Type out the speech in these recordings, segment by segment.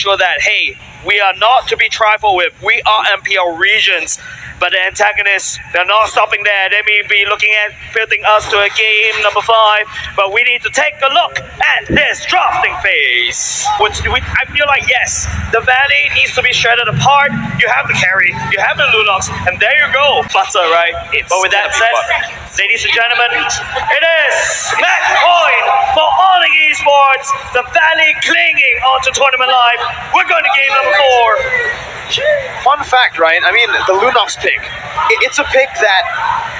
sure that, hey, we are not to be trifled with. We are MPL regions. But the antagonists, they're not stopping there. They may be looking at building us to a game number 5, but we need to take a look at this drafting phase. I feel like, yes, the Valley needs to be shredded apart. You have the carry, you have the Lunox, and there you go. Butter, right? But with that said, ladies and gentlemen, it is match point for Onic Esports. The Valley clinging onto tournament life. We're going to game number 4. Fun fact, right? I mean, the Lunox pick, it's a pick that,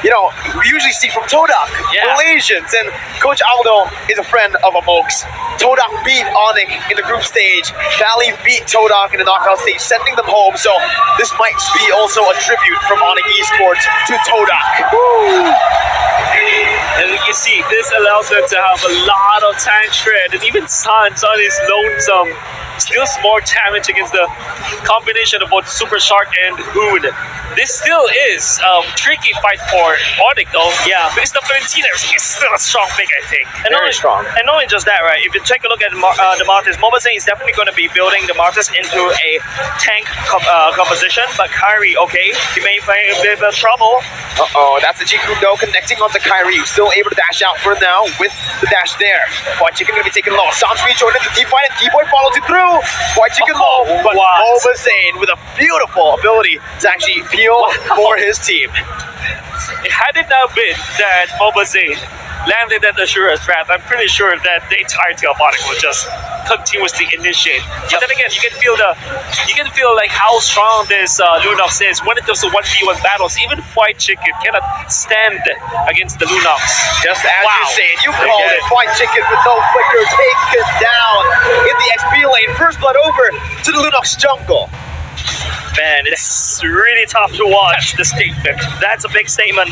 you know, we usually see from Todak, Malaysians, and Coach Aldo is a friend of Amok's. Todak beat Onic in the group stage, Valley beat Todak in the knockout stage, sending them home, so this might be also a tribute from Onic Esports to Todak. Woo! And you see, this allows them to have a lot of tank shred, and even Sans on his lonesome still more damage against the combination of both Super Shark and Hood. This still is a tricky fight for Onic though. Yeah. Because the Valentina is still a strong pick, I think. And Very strong. And not only just that, right? If you take a look at the Martis, Mobazane is definitely going to be building the Martis into a tank composition. But Kyrie, okay, he may find a bit of trouble. Uh-oh, that's the Jikundo connecting onto Kyrie, who's still able to dash out for now with the dash there. White Chicken gonna be taking low. Sans rejoining the team fight, and D-Boy follows it through. White Chicken low, but Mobazane with a beautiful ability to actually peel for his team. Had it not been that Mobazane landed that Asura's wrath, I'm pretty sure that the entirety of Onic will just continuously initiate. But then again, you can feel like how strong this Lunox is when it comes to 1v1 battles. Even White Chicken cannot stand against the Lunox. Just as you say it, you called it. White Chicken with no flicker taken down in the XP lane. First blood over to the Lunox jungle. Man, it's really tough to watch the statement. That's a big statement.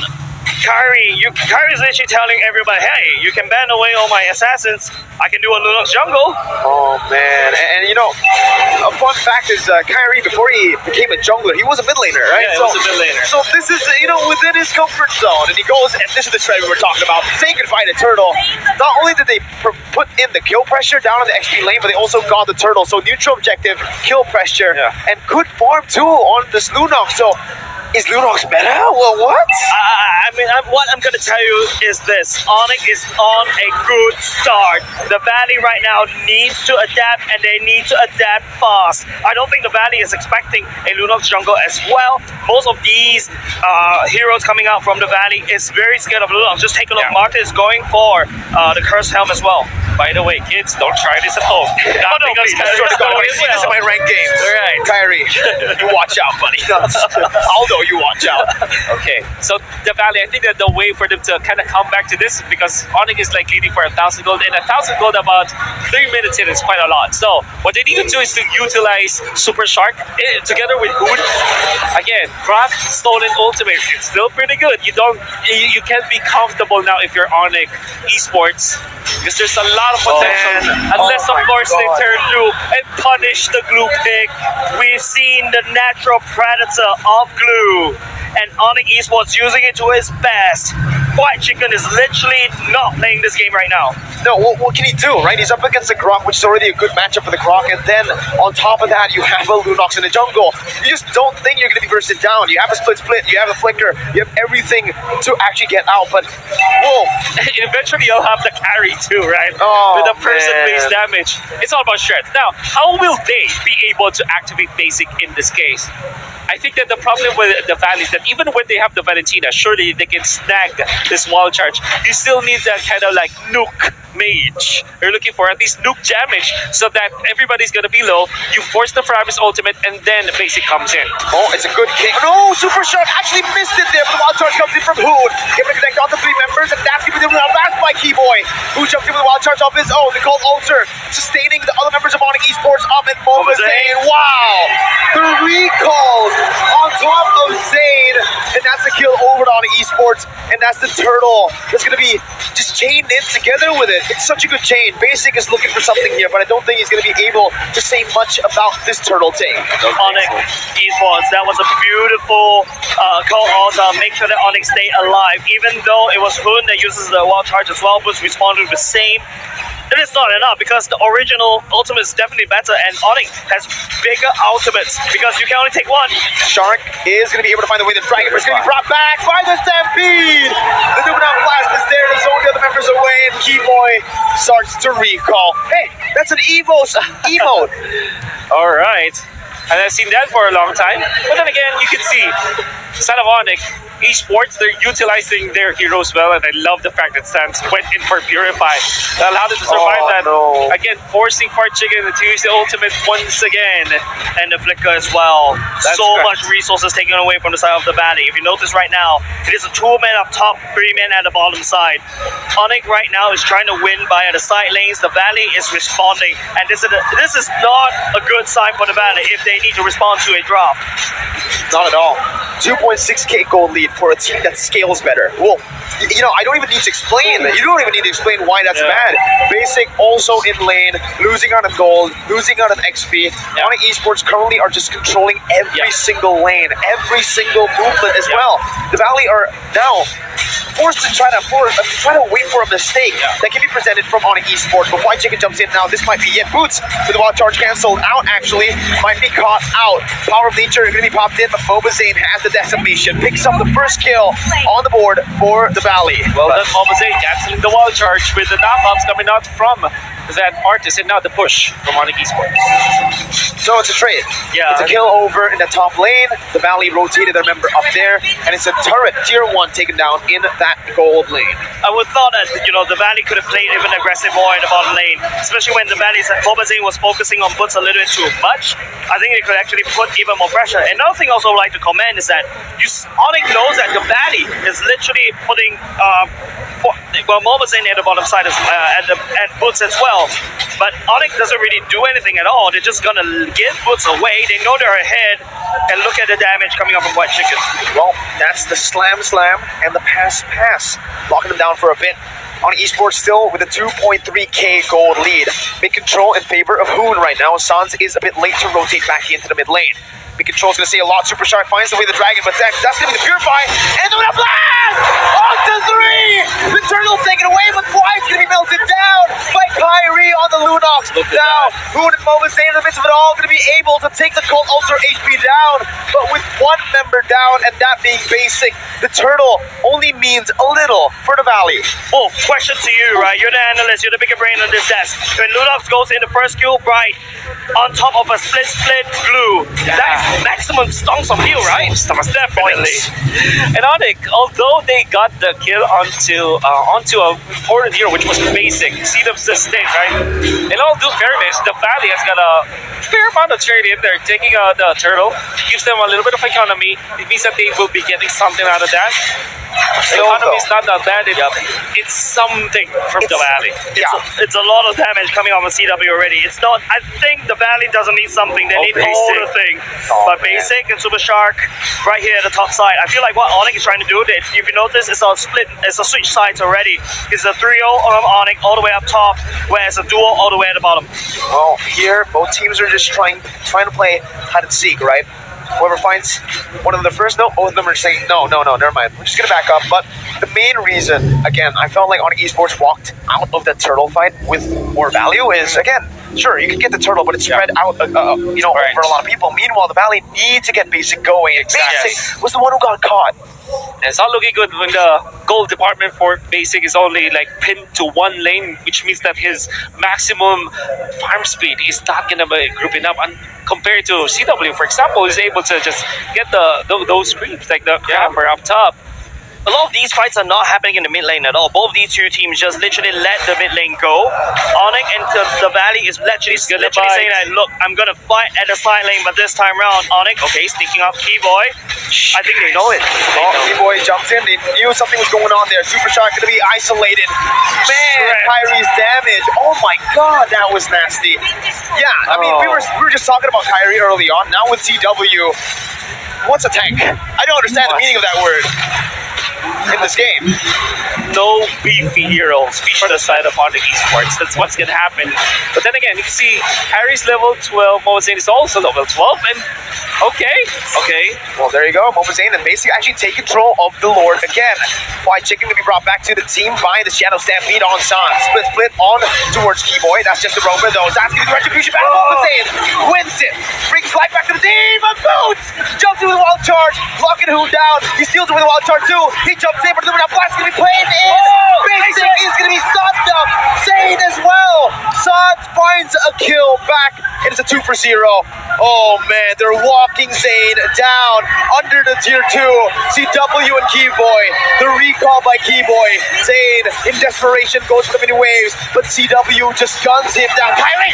Kyrie's literally telling everybody, hey, you can ban away all my assassins. I can do a Lunox jungle. Oh, man. And you know, a fun fact is Kyrie, before he became a jungler, he was a mid laner, right? Yeah, he was a mid laner. So this is, you know, within his comfort zone. And he goes, and this is the trade we were talking about, say goodbye to Turtle. Not only did they put in the kill pressure down in the XP lane, but they also got the Turtle. So neutral objective, kill pressure, and good farm too on this Lunox. So is Lunox better? Well, what? What I'm going to tell you is this. Onic is on a good start. The Valley right now needs to adapt, and they need to adapt fast. I don't think the Valley is expecting a Lunox jungle as well. Most of these heroes coming out from the Valley is very scared of Lunox. Just take a look. Marta is going for the Cursed Helm as well. By the way, kids, don't try this at home. Please, see this in my ranked games. All right. Kyrie, you watch out, buddy. Although you watch out. Okay, so the Valley, I think that the way for them to kind of come back to this, because Onic is like leading for 1,000 gold, and 1,000 gold about 3 minutes in is quite a lot. So what they need to do is to utilize Super Shark together with Hood. Again, craft stolen ultimate. It's still pretty good. You can't be comfortable now if you're Onic Esports, because there's a lot of potential, unless of course they turn through and punish the glue pick. We've seen the natural predator of glue, and Onic Esports using it to his best. White Chicken is literally not playing this game right now. No, what can he do, right? He's up against the Grok, which is already a good matchup for the Grok, and then on top of that, you have a Lunox in the jungle. You just don't think you're going to be bursted down. You have a split, you have a flicker, you have everything to actually get out, but whoa. Eventually you'll have the carry too, right? Oh, with the person-based damage. It's all about shreds. Now, how will they be able to activate basic in this case? I think that the problem with the Valley is that even when they have the Valentina, surely they can snag this wall charge. You still need that kind of like nuke mage. You're looking for at least nuke damage so that everybody's gonna be low. You force the Framis ultimate, and then the basic comes in. Oh, it's a good kick. No, Super Shark actually missed it there, but the wild charge comes in from Hood. Able to connect all the 3 members, and that's going to be last by Keyboy, who jumps in with the wild charge off his own. They call Ulcer, sustaining the other members of Onic Esports up in Mobazane. Wow! 3 calls on top of Zane, and that's a kill over to Onic Esports, and that's the turtle that's going to be just chained in together with it. It's such a good chain. Basic is looking for something here, but I don't think he's going to be able to say much about this turtle take. Onic Esports, that was a beautiful call also. Make sure that Onic stay alive, even though it was Hoon that uses the wild charge as well, but responded the same. It is not enough because the original ultimate is definitely better, and Onic has bigger ultimates because you can only take one. Shark is going to be able to find the way. The Dragon is going to be brought back by the Stampede. The Numenal Blast is there to zone the other members away, and Keyboy starts to recall. Hey, that's an Evo's emote. All right. And I've seen that for a long time. But then again, you can see, Son of Onic, esports, they're utilizing their heroes well, and I love the fact that Sans went in for Purify. That allowed him to survive that. No. Again, forcing Fart Chicken to use the ultimate once again. And the flicker as well. That's So correct. much resources taken away from the side of the valley. If you notice right now, it is a 2-man up top, 3-man at the bottom side. Onic right now is trying to win via the side lanes. The valley is responding, and this is not a good sign for the valley if they need to respond to a drop. Not at all. 2.6k gold lead for a team that scales better. Well, I don't even need to explain that. You don't even need to explain why that's bad. Basic also in lane, losing out on gold, losing out on XP. Onic Esports currently are just controlling every single lane, every single movement as well. The Valley are now forced to try to wait for a mistake that can be presented from Onic Esports. But White Chicken jumps in now. This might be it. Boots with the wild charge cancelled out. Actually, might be caught out. Power of Nature going to be popped in, but Mobazane has the decimation. Picks up the first kill on the board for the Valley. Well done, Mobazane, canceling the wall charge with the knock-ups coming out from that artist, and now the push from Onic Esports. So it's a trade. Yeah. It's a kill over in the top lane. The Valley rotated their member up there, and it's a turret tier 1 taken down in that gold lane. I would thought that the Valley could have played even aggressive more in the bottom lane, especially when the Valley's Mobazane was focusing on Boots a little bit too much. I think they could actually put even more pressure. Another thing I also would like to comment is that Onic knows that the Valley is literally putting Mobazane at the bottom side at Boots as well. But Onic doesn't really do anything at all. They're just gonna give Boots away. They know they're ahead, and look at the damage coming up from White Chicken. Well, that's the slam and the pass, locking them down for a bit. Onic Esports still with a 2.3k gold lead. Mid control in favor of Hoon right now. Sans is a bit late to rotate back into the mid lane. Mid control's gonna see a lot. Super Shark finds the way the Dragon, but that's gonna be the Purify. And the blast! On to 3! The Turtle's taken away, but White's gonna be melted down by Kyrie on the Lunox. Now, Hoon and Mobazane in the midst of it all gonna be able to take the Cold Ultra HP down, but with one member down, and that being Basic, the Turtle only means a little for the Valley. Well, question to you, right? You're the analyst, you're the bigger brain on this desk. When Lunox goes in the first kill, right, on top of a split glue, that is maximum stunts of heal, right? Definitely. And Onic, although they got the kill onto a important hero, which was Basic, see them sustain, right? In all due fairness, the Valley has got a fair amount of trade in there. Taking the Turtle gives them a little bit of economy. It means that they will be getting something out of that. The economy is not that bad. It's something from the Valley. It's a lot of damage coming off of CW already. It's not. I think the Valley doesn't need something. They need all Basic. the thing. But Basic and Super Shark right here at the top side. I feel like what Onic is trying to do, if you notice, it's a split. It's a switch sides already. It's a 3-0 on Onic all the way up top, whereas a duo all the way at the bottom. Well, here both teams are just trying to play hide and seek, right? Whoever finds one of them first, no, both of them are saying, no, never mind. We're just going to back up. But the main reason, again, I felt like Onic Esports walked out of the Turtle fight with more value is, again, sure, you can get the Turtle, but it's spread out, over a lot of people. Meanwhile, the Valley need to get Basic going. And Basic was the one who got caught. And it's not looking good when the gold department for Basic is only like pinned to one lane, which means that his maximum farm speed is not gonna be grouping up. And compared to CW, for example, is able to just get those creeps like the camper up top. A lot of these fights are not happening in the mid lane at all. Both these two teams just literally let the mid lane go. Onic and the Valley is literally saying that, look, I'm going to fight at the side lane, but this time round, Onic, okay, sneaking up Keyboy. I think they know it. Keyboy jumped in. They knew something was going on there. Super Shark going to be isolated. Man, Kyrie's damage. Oh my god, that was nasty. Yeah, I mean, we were just talking about Kyrie early on. Now with CW, what's a tank? I don't understand the meaning of that word in this game. no beefy heroes for the side of Onic Esports. That's what's gonna happen. But then again, you can see Harry's level 12, Mozane is also level 12, and okay. Well, there you go. Mobazane and basically actually take control of the Lord again. White Chicken to be brought back to the team by the Shadow Stampede on San. Split on towards Keyboy. That's just a Rover though. That's going to be the retribution battle. Mobazane wins it. Brings life back to the team. A Boots jumps in with a wild charge. Locking who down. He steals it with a wild charge too. He jumps in, but the blast is going to be played in. Basic is going to be stunned up. Zane as well. San finds a kill back. It is a 2 for 0. Oh man, they're walking Zane down under the tier 2. CW and Keyboy. The recall by Keyboy. Zane in desperation goes for the mini waves, but CW just guns him down. Kyrie!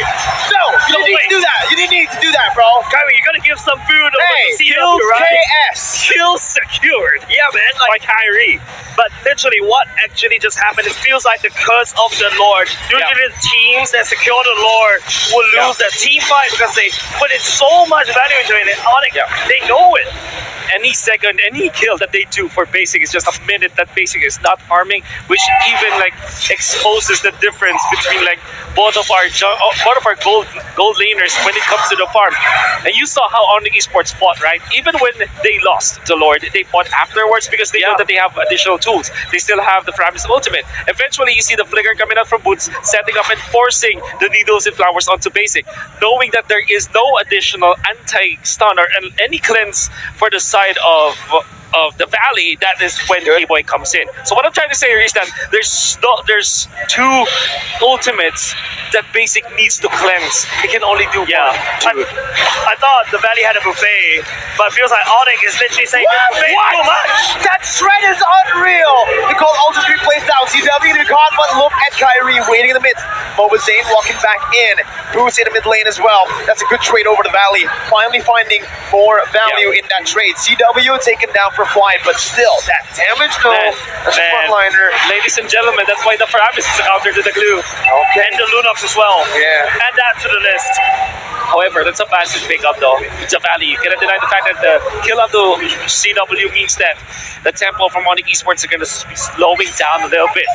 No! You didn't need to do that. You didn't need to do that, bro. Kyrie, you gotta give some food over Hey, to CW, kills right? KS. Kill secured. Yeah, man. By Like, Kyrie. but literally, what actually just happened? It feels like the curse of the Lord. Usually, the teams that secure the Lord will lose their team fight because they put in so much value into it. And Onic, they know it. Any second, any kill that they do for Basic is just a minute that Basic is not farming, which even like exposes the difference between like both of our gold laners when it comes to the farm. And you saw how Onic Esports fought, right? Even when they lost the Lord, they fought afterwards because they know that they have additional tools. They still have the Framis ultimate. Eventually, you see the flicker coming out from Boots, setting up and forcing the needles and flowers onto Basic, knowing that there is no additional anti-stun or any cleanse for the side of the valley. That is when Keyboy comes in. So what I'm trying to say here is that there's two ultimates that Basic needs to cleanse. He can only do one. I thought the Valley had a buffet, but it feels like Onic is literally saying buffet too much. That shred is unreal! Nicole Ultra's being placed down. CW to be caught, but look at Kyrie waiting in the midst. Mobazane walking back in. Boots in the mid lane as well. That's a good trade over the Valley. Finally finding more value in that trade. CW taken down for flying, but still, that damage though. That's a frontliner. Ladies and gentlemen, that's why the Framis is a counter to the glue. Okay. And the Lunox as well. Yeah. Add that to the list. However, that's a massive pickup though. It's a valley. You cannot deny the fact that the kill onto CW means that the tempo from Onic Esports are going to be slowing down a little bit.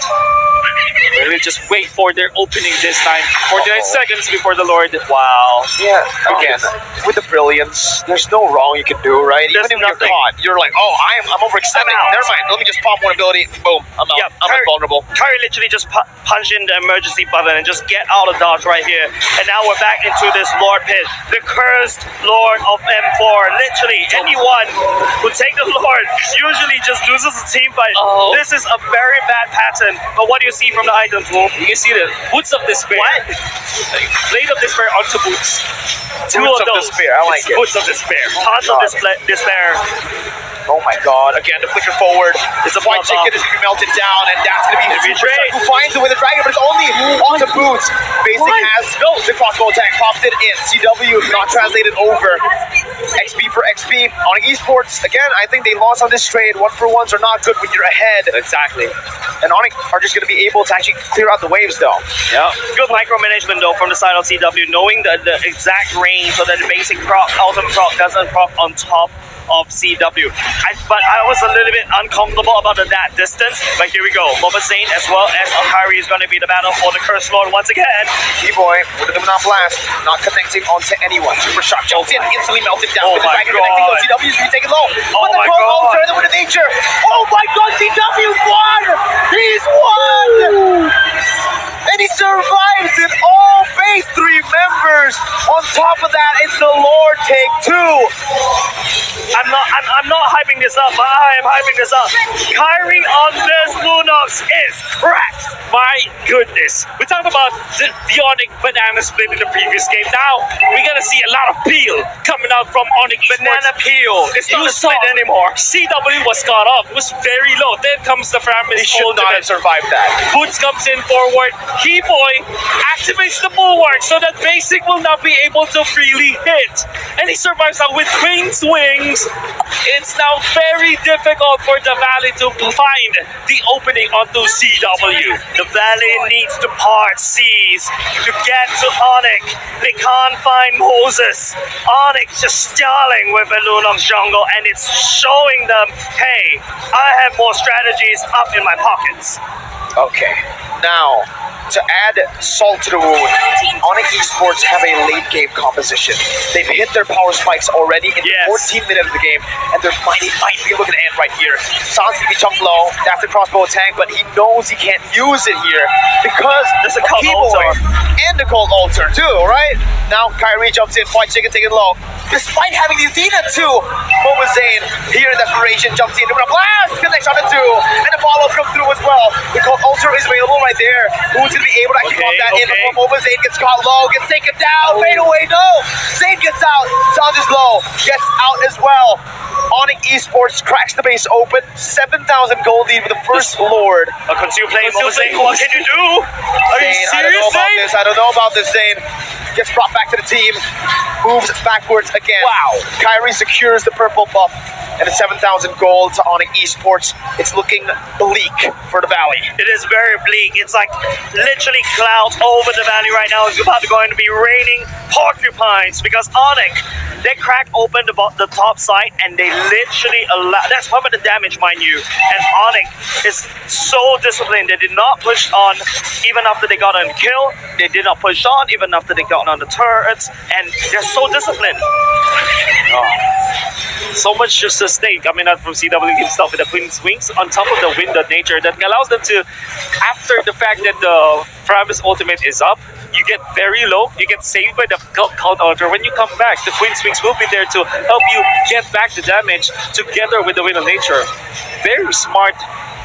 We'll just wait for their opening this time. 49 seconds before the Lord. Wow. Yeah, again, with the brilliance, there's no wrong you can do, right? There's Even if nothing. you're caught, you're like, oh, I'm overextending. I'm out. Never mind, let me just pop one ability. Boom, I'm out. I'm invulnerable. Curry literally just punch in the emergency button and just get out of dodge right here. And now we're back into this Lord pit. The cursed Lord of M4. Literally, anyone who take the Lord usually just loses a team fight. Oh. This is a very bad pattern. But what do you see from the items, Wolf? You can see the Boots of Despair. What? Blade of Despair onto Boots. Two Boots of of those. Despair, I like It's it. Boots of Despair. Tons of despair. Oh my god, again, the flicker forward. It's a White blood Chicken is going to be melted down, and that's going to be Super Shark who finds it with a dragon, but it's only on the Boots. Basic has the crossbow attack, pops it in. CW not translated over. XP for XP. On Esports, again, I think they lost on this trade. 1-for-1s are not good when you're ahead. Exactly. And Onic are just going to be able to actually clear out the waves, though. Yeah. Good micromanagement though from the side of CW, knowing the exact range so that the basic proc, ultimate proc doesn't proc on top of CW. But I was a little bit uncomfortable about that distance. But here we go. Mobazane as well as Akari is going to be the battle for the Cursed Lord once again. Keyboy with the Dominant Blast, not connecting onto anyone. Super Shock jumps in, instantly melted down. Oh with the my dragon God. connecting, though. CW's going to be taken low. Oh But the my Crow God. Ultra and with the nature. Oh my god, CW's won! He's won! And he survives it all. Phase 3 members. On top of that, it's the Lord take 2. I'm not hyping this up, but I am hyping this up. Kyrie on this Lunox is cracked. My goodness. We talked about the Onic banana split in the previous game. Now, we're going to see a lot of peel coming out from Onic Banana Esports. peel. It's not You a split saw anymore. CW was cut off. It was very low. Then comes the Framis He should not have survived that. Boots comes in forward. Keyboy activates the bulwark so that Basic will not be able to freely hit. And he survives out with Queen's Wings. It's now very difficult for the Valley to find the opening onto CW. The Valley needs to part seas strategies to get to Onic. They can't find Moses. Onic just stalling with a Lunok's jungle, and it's showing them, hey, I have more strategies up in my pockets. Okay, now to add salt to the wound, Onic Esports have a late game composition. They've hit their power spikes already in the 14th minute of the game, and they might be looking to end right here. San's gonna be chunked low. That's the crossbow attack, but he knows he can't use it here because There's a of cold Keyboy altar. and the cold altar too, right? Now Kyrie jumps in, White Chicken taking low. Despite having the Athena too, Boba Zane here in desperation jumps in, doing a blast, connects on the two, and the follow-up comes through as well. The cold altar is available right there. Who's gonna be able to actually pop that in before Boba Zane gets caught low, gets taken down, fade away, no! Zane gets out, Sans is low, gets out as well. Onic Esports cracks the base open, 7,000 gold lead with the first Lord. A consume play, Boba Zane, what can you do? Are you Zane, serious, Zane? I don't know about this, Zane. Gets brought back to the team, moves backwards again. Wow. Kyrie secures the purple buff and it's 7,000 gold to Onic Esports. It's looking bleak for the Valley. It is very bleak. It's like literally clouds over the valley right now. It's about going to be raining porcupines because Onic, they cracked open the top side and they literally allow. That's part of the damage, mind you. And Onic is so disciplined. They did not push on even after they got on kill. They did not push on even after they got on the turrets. And they're so disciplined. So much just a stake coming out from CW himself with the Queen's Wings on top of the wind of nature that allows them to, after the fact that the Primus ultimate is up, you get very low, you get saved by the Cult Altar. When you come back, the Queen's Wings will be there to help you get back the damage together with the wind of nature. Very smart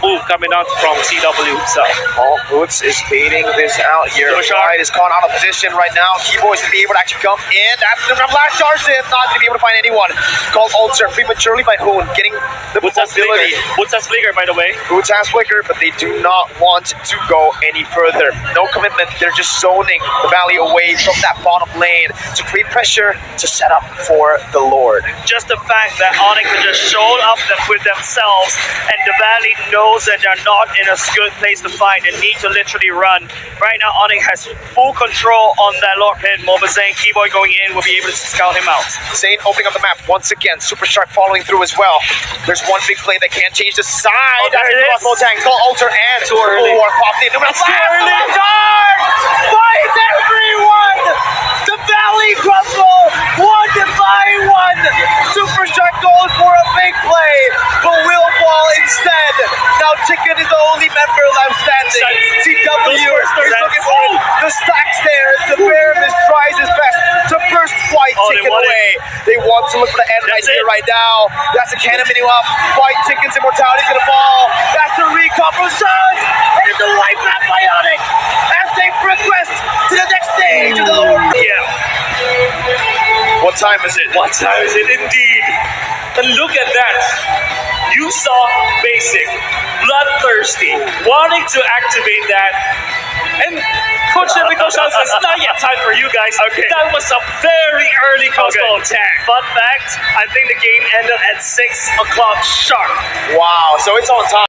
move coming out from CW himself. Paul Boots is baiting this out here. Pride is caught out of position right now. Keyboy's gonna be able to actually come in. That's the blast charge in. Not gonna be able to find anyone. Called Ulcer prematurely by Hoon, getting the Boots has mobility. flicker. Boots has flicker, by the way. Boots has flicker, but they do not want to go any further. No commitment. They're just zoning the Valley away from that bottom lane to create pressure to set up for the Lord. Just the fact that Onic just showed up with themselves and the Valley knows that they're not in a good place to fight. They need to literally run. Right now, Onic has full control on that Lord Pit. Mobile Zane, Keyboy going in will be able to scout him out. Zane opening up the map once again. Super Shark following through as well. There's one big play that can't change the side. there it is. Crossbow tank, call Alter and Too early. popped in. It's too early. Fight everyone! The Valley crumble! 1-1! Super Shark goes for a big play, but will fall instead. Now Chicken is the only member left standing. CW is looking for it. The stacks there as the Bear Mist tries his best to burst White Chicken want it. away. They want to look for the end right here, right now. That's a cannon mini up. White Chicken's immortality is gonna fall. That's the recall from Suns. And it's a wipe back by Onic as they progress to the next stage of the lower. Yeah. What time is it? What time is it indeed? And look at that. You saw basic, bloodthirsty, wanting to activate that. And Coach Nico says it's not yet time for you guys. Okay. That was a very early crossbow attack. Fun fact, I think the game ended at 6 o'clock sharp. Wow, so it's on time.